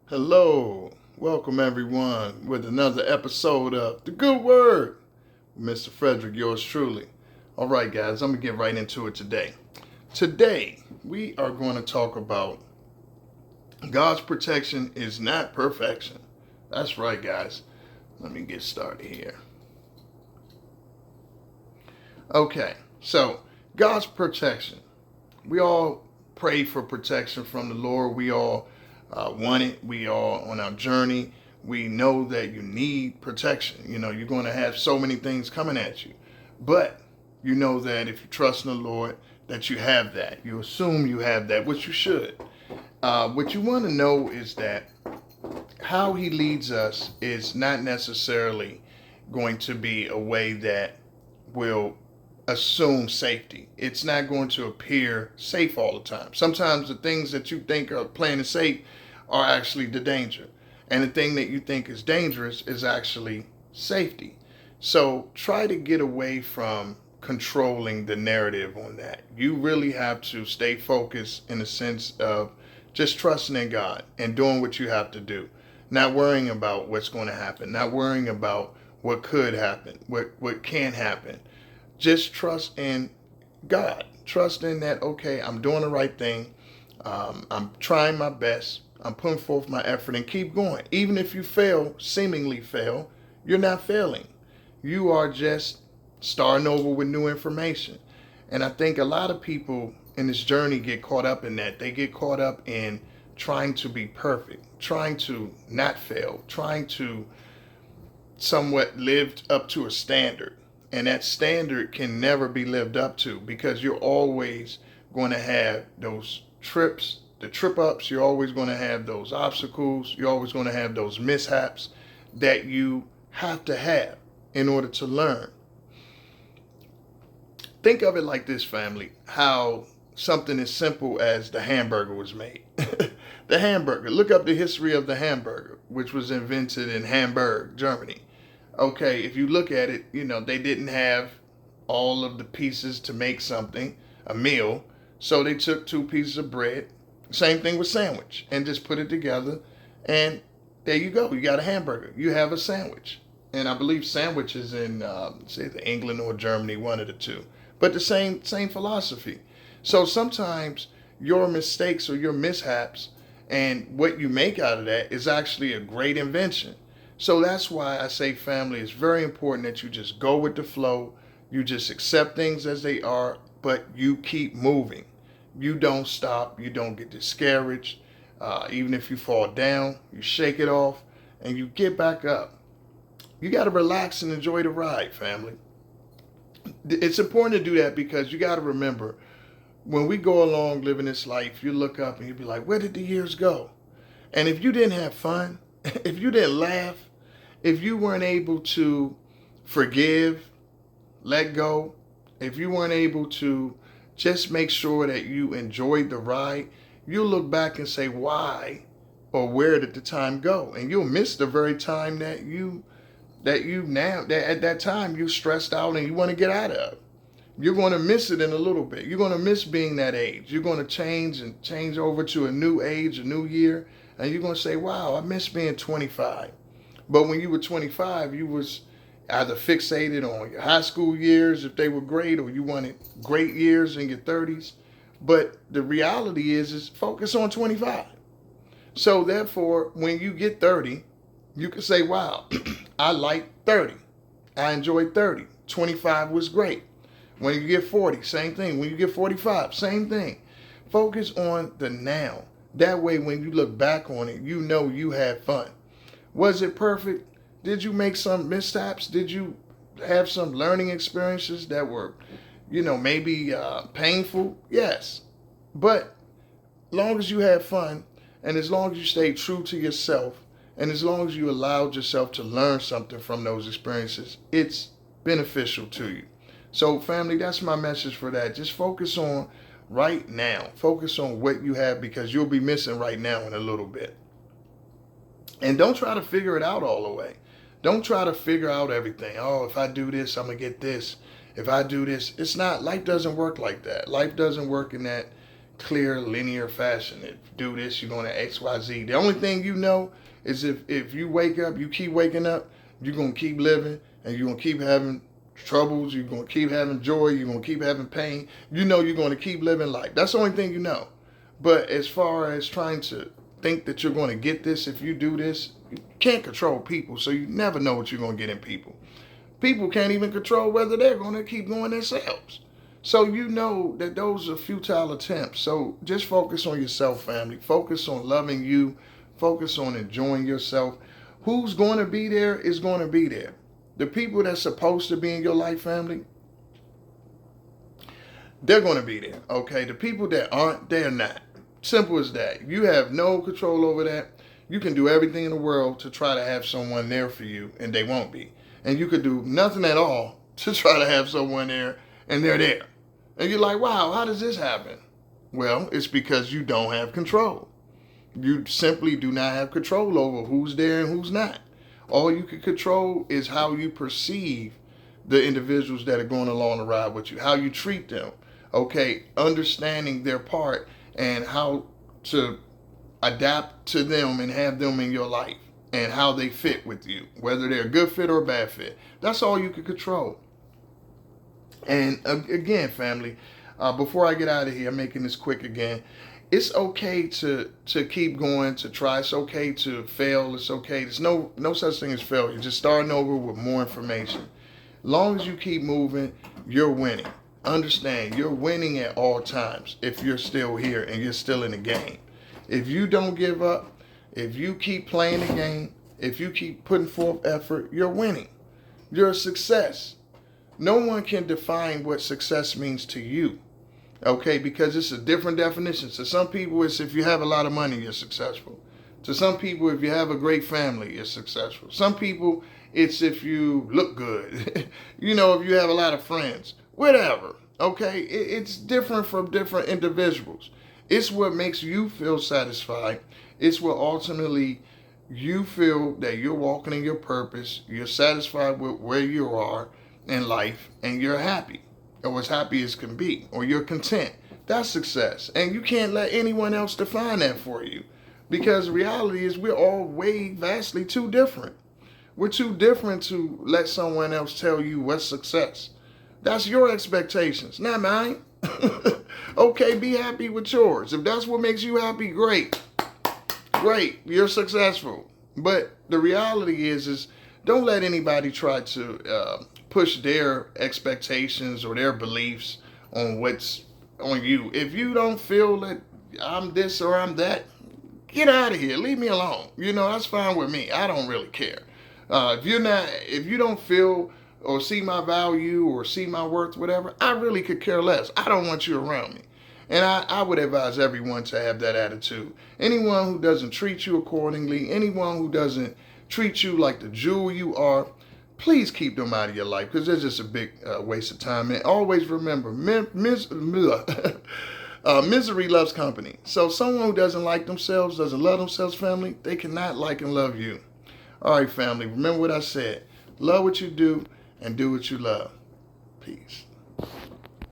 Hello, welcome everyone with another episode of The Good Word, Mr. Frederick, yours truly. All right, guys, I'm gonna get right into it today. Today, we are going to talk about God's protection is not perfection. That's right, guys. Let me get started here. Okay, so God's protection. We all pray for protection from the Lord. We all want it. We all on our journey. We know that you need protection. You know, you're going to have so many things coming at you. But you know that if you trust in the Lord, that you have that. You assume you have that, which you should. What you want to know is that how he leads us is not necessarily going to be a way that will assume safety. It's not going to appear safe all the time. Sometimes the things that you think are playing it safe are actually the danger. And the thing that you think is dangerous is actually safety. So try to get away from controlling the narrative on that. You really have to stay focused in the sense of just trusting in God and doing what you have to do. Not worrying about what's going to happen, not worrying about what could happen, what can happen. Just trust in God. Trust in that, okay, I'm doing the right thing. I'm trying my best. I'm putting forth my effort and keep going. Even if you fail, seemingly fail, you're not failing. You are just starting over with new information. And I think a lot of people in this journey get caught up in that. They get caught up in trying to be perfect, trying to not fail, trying to somewhat live up to a standard. And that standard can never be lived up to because you're always going to have those trips, the trip ups. You're always going to have those obstacles. You're always going to have those mishaps that you have to have in order to learn. Think of it like this, family, how something as simple as the hamburger was made. The hamburger, look up the history of the hamburger, which was invented in Hamburg, Germany. Okay, if you look at it, they didn't have all of the pieces to make something, a meal. So they took two pieces of bread, same thing with sandwich, and just put it together. And there you go. You got a hamburger. You have a sandwich. And I believe sandwiches in, say, England or Germany, one of the two. But the same philosophy. So sometimes your mistakes or your mishaps and what you make out of that is actually a great invention. So that's why I say, family, it's very important that you just go with the flow. You just accept things as they are, but you keep moving. You don't stop. You don't get discouraged. Even if you fall down, you shake it off and you get back up. You got to relax and enjoy the ride, family. It's important to do that because you got to remember when we go along living this life, you look up and you be like, where did the years go? And if you didn't have fun, if you didn't laugh, if you weren't able to forgive, let go, if you weren't able to just make sure that you enjoyed the ride, you'll look back and say, why or where did the time go? And you'll miss the very time that at that time you stressed out and you want to get out of. You're going to miss it in a little bit. You're going to miss being that age. You're going to change over to a new age, a new year, and you're going to say, wow, I miss being 25. But when you were 25, you was either fixated on your high school years, if they were great, or you wanted great years in your 30s. But the reality is focus on 25. So therefore, when you get 30, you can say, wow, I like 30. I enjoyed 30. 25 was great. When you get 40, same thing. When you get 45, same thing. Focus on the now. That way, when you look back on it, you know you had fun. Was it perfect? Did you make some missteps? Did you have some learning experiences that were, maybe painful? Yes. But as long as you had fun and as long as you stayed true to yourself and as long as you allowed yourself to learn something from those experiences, it's beneficial to you. So, family, that's my message for that. Just focus on right now. Focus on what you have because you'll be missing right now in a little bit. And don't try to figure it out all the way. Don't try to figure out everything. Oh, if I do this, I'm going to get this. If I do this, it's not, life doesn't work like that. Life doesn't work in that, clear, linear fashion. If you do this, you're going to X, Y, Z. The only thing you know is if you wake up, you keep waking up, you're going to keep living, and you're going to keep having troubles, you're going to keep having joy, you're going to keep having pain. You know you're going to keep living life. That's the only thing you know. But as far as trying to think that you're going to get this if you do this, you can't control people, so you never know what you're going to get in people. People can't even control whether they're going to keep going themselves. So you know that those are futile attempts. So just focus on yourself, family. Focus on loving you. Focus on enjoying yourself. Who's going to be there is going to be there. The people that's supposed to be in your life, family, they're going to be there, okay? The people that aren't, they're not. Simple as that. You have no control over that. You can do everything in the world to try to have someone there for you, and they won't be. And you could do nothing at all to try to have someone there, and they're there. And you're like, wow, how does this happen? Well, it's because you don't have control. You simply do not have control over who's there and who's not. All you can control is how you perceive the individuals that are going along the ride with you, how you treat them, okay? Understanding their part and how to adapt to them and have them in your life and how they fit with you, whether they're a good fit or a bad fit. That's all you can control. And again, family, before I get out of here, I'm making this quick again. It's okay to keep going, to try. It's okay to fail. It's okay. There's no such thing as failure. Just starting over with more information. Long as you keep moving, you're winning. Understand, you're winning at all times if you're still here and you're still in the game. If you don't give up, if you keep playing the game, if you keep putting forth effort, you're winning. You're a success. No one can define what success means to you. Okay, because it's a different definition. To some people, it's if you have a lot of money, you're successful. To some people, if you have a great family, you're successful. Some people, it's if you look good. If you have a lot of friends. Whatever. Okay, it's different from different individuals. It's what makes you feel satisfied. It's what ultimately you feel that you're walking in your purpose. You're satisfied with where you are in life, and you're happy. Or as happy as can be, or you're content. That's success. And you can't let anyone else define that for you. Because reality is we're all vastly too different. We're too different to let someone else tell you what's success. That's your expectations, not mine. Okay, be happy with yours. If that's what makes you happy, great. Great, you're successful. But the reality is don't let anybody try to push their expectations or their beliefs on what's on you. If you don't feel that I'm this or I'm that, get out of here. Leave me alone. That's fine with me. I don't really care. If you don't feel or see my value or see my worth, whatever, I really could care less. I don't want you around me. And I would advise everyone to have that attitude. Anyone who doesn't treat you accordingly, anyone who doesn't treat you like the jewel you are, please keep them out of your life because they're just a big waste of time. And always remember, misery loves company. So someone who doesn't like themselves, doesn't love themselves, family, they cannot like and love you. All right, family, remember what I said. Love what you do and do what you love. Peace.